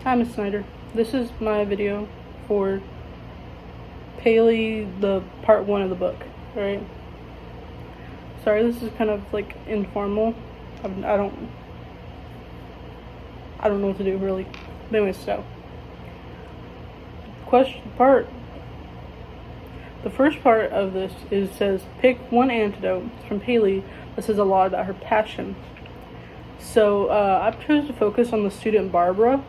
Hi, Miss Snyder. This is my video for Paley, the part 1 of the book, right? Sorry, this is kind of like informal. I don't know what to do really. But anyways, so the first part of this says pick one antidote from Paley that says a lot about her passion. So I've chosen to focus on the student Barbara.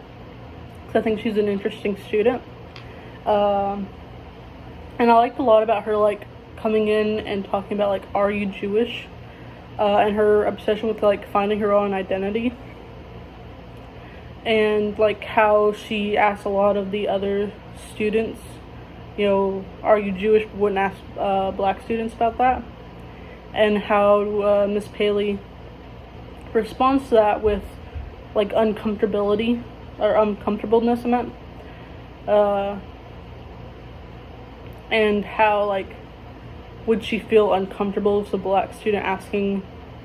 I think she's an interesting student, and I liked a lot about her, like, coming in and talking about, like, are you Jewish, and her obsession with, like, finding her own identity, and, like, how she asked a lot of the other students, you know, are you Jewish, but wouldn't ask black students about that, and how Miss Paley responds to that with, like, uncomfortability, or uncomfortableness, I meant, and how, like, would she feel uncomfortable as a black student asking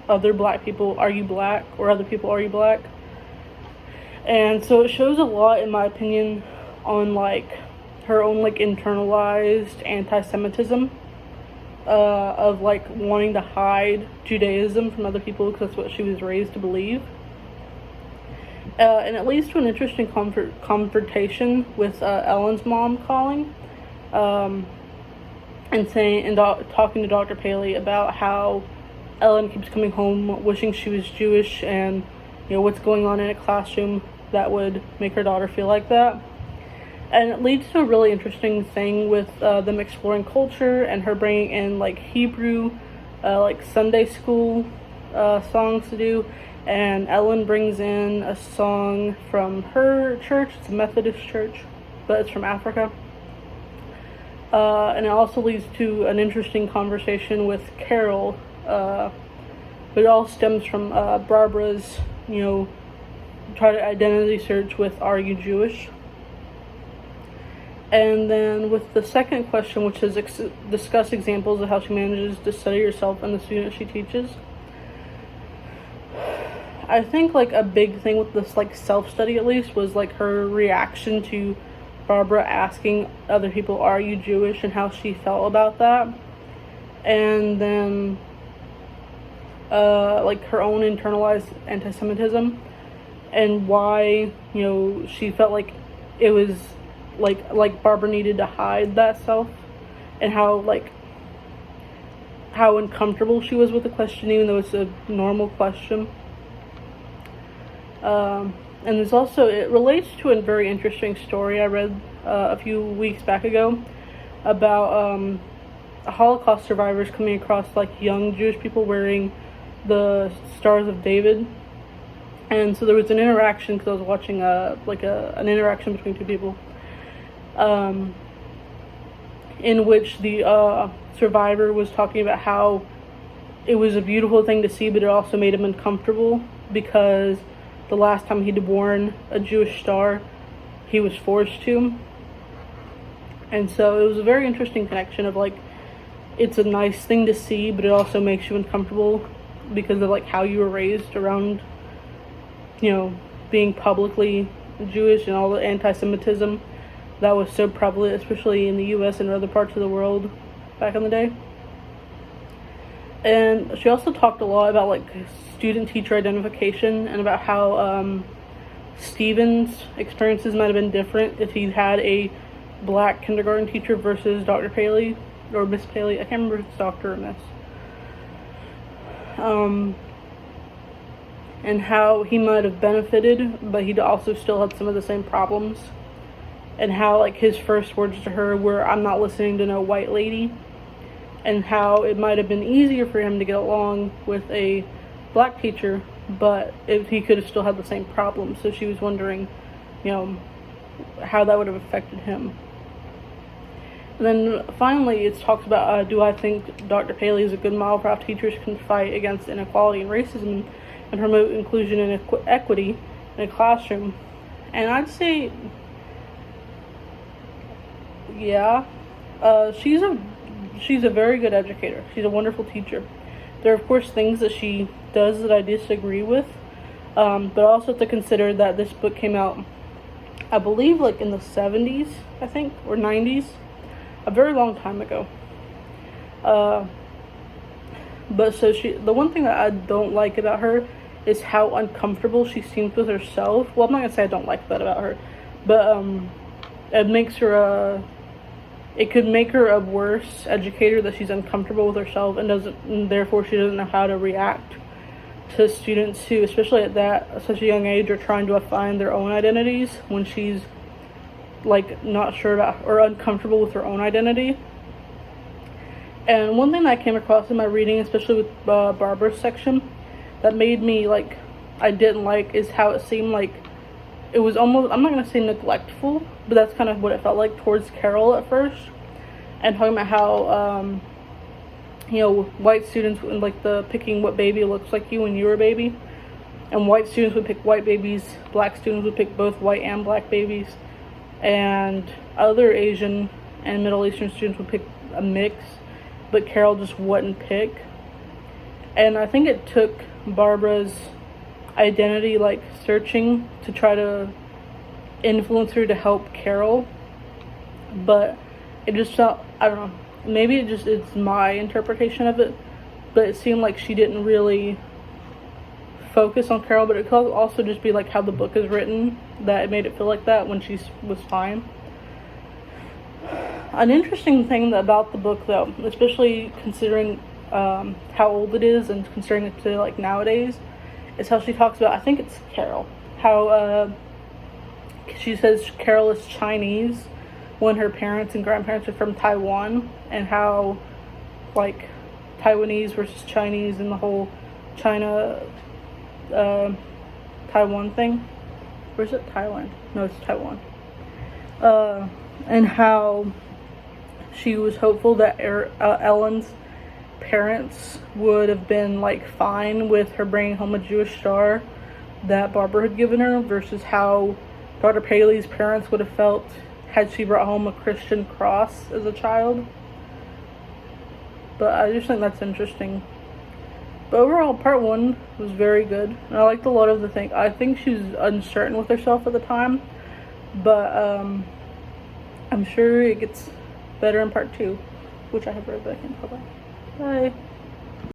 other black people, are you black, or other people, are you black? And so it shows a lot, in my opinion, on, like, her own, like, internalized anti-Semitism, of, like, wanting to hide Judaism from other people because that's what she was raised to believe. And it leads to an interesting confrontation with Ellen's mom calling, and talking to Dr. Paley about how Ellen keeps coming home wishing she was Jewish, and, you know, what's going on in a classroom that would make her daughter feel like that. And it leads to a really interesting thing with them exploring culture and her bringing in, like, Hebrew, like, Sunday school songs to do. And Ellen brings in a song from her church. It's a Methodist church, but it's from Africa. And it also leads to an interesting conversation with Carol. But it all stems from Barbara's, you know, try to identity search with are you Jewish? And then with the second question, which is discuss examples of how she manages to study herself and the students she teaches. I think, like, a big thing with this, like, self-study, at least, was, like, her reaction to Barbara asking other people, are you Jewish, and how she felt about that. And then, like, her own internalized anti-Semitism, and why, you know, she felt like it was, like Barbara needed to hide that self, and how uncomfortable she was with the question, even though it's a normal question. And there's also, it relates to a very interesting story I read a few weeks back ago about Holocaust survivors coming across, like, young Jewish people wearing the Stars of David. And so there was an interaction, because I was watching an interaction between two people, in which the survivor was talking about how it was a beautiful thing to see, but it also made him uncomfortable because the last time he'd worn a Jewish star, he was forced to. And so it was a very interesting connection of, like, it's a nice thing to see, but it also makes you uncomfortable because of, like, how you were raised around, you know, being publicly Jewish and all the anti-Semitism that was so prevalent, especially in the U.S. and other parts of the world back in the day. And she also talked a lot about, like, student-teacher identification, and about how Stephen's experiences might have been different if he'd had a black kindergarten teacher versus Dr. Paley, or Miss Paley. I can't remember if it's Dr. or Miss. And how he might have benefited, but he'd also still had some of the same problems. And how, like, his first words to her were, I'm not listening to no white lady. And how it might have been easier for him to get along with a black teacher, but if he could have still had the same problem. So she was wondering, you know, how that would have affected him. And then finally it talks about, do I think Dr. Paley is a good model for how teachers can fight against inequality and racism and promote inclusion and equity in a classroom? And I'd say, yeah, she's a very good educator. She's a wonderful teacher. There are, of course, things that she does that I disagree with, but also have to consider that this book came out I believe like in the 70s, I think, or 90s, a very long time ago. But so the one thing that I don't like about her is how uncomfortable she seems with herself. Well, I'm not gonna say I don't like that about her, but it makes her it could make her a worse educator, that she's uncomfortable with herself and therefore she doesn't know how to react to students who, especially at such a young age, are trying to find their own identities when she's like not sure about or uncomfortable with her own identity. And one thing that I came across in my reading, especially with Barbara's section, that made me like I didn't like, is how it seemed like it was almost, I'm not going to say neglectful, but that's kind of what it felt like towards Carol at first. And talking about how, white students, like the picking what baby looks like you when you were a baby. And white students would pick white babies, black students would pick both white and black babies. And other Asian and Middle Eastern students would pick a mix, but Carol just wouldn't pick. And I think it took Barbara's identity like searching to try to influence her to help Carol, but it just felt, I don't know, maybe it's my interpretation of it, but it seemed like she didn't really focus on Carol. But it could also just be like how the book is written, that it made it feel like that when she was fine. An interesting thing about the book, though, especially considering how old it is and considering it to like nowadays, is how she talks about, I think it's Carol, how she says Carol is Chinese when her parents and grandparents are from Taiwan, and how like Taiwanese versus Chinese and the whole China Taiwan thing. Or is it Thailand? No, it's Taiwan. And how she was hopeful that Ellen's parents would have been like fine with her bringing home a Jewish star that Barbara had given her, versus how Dr. Paley's parents would have felt had she brought home a Christian cross as a child. But I just think that's interesting. But overall, part one was very good, and I liked a lot of the things. I think she was uncertain with herself at the time, but I'm sure it gets better in part two, which I have read, but I can't talk about. Bye.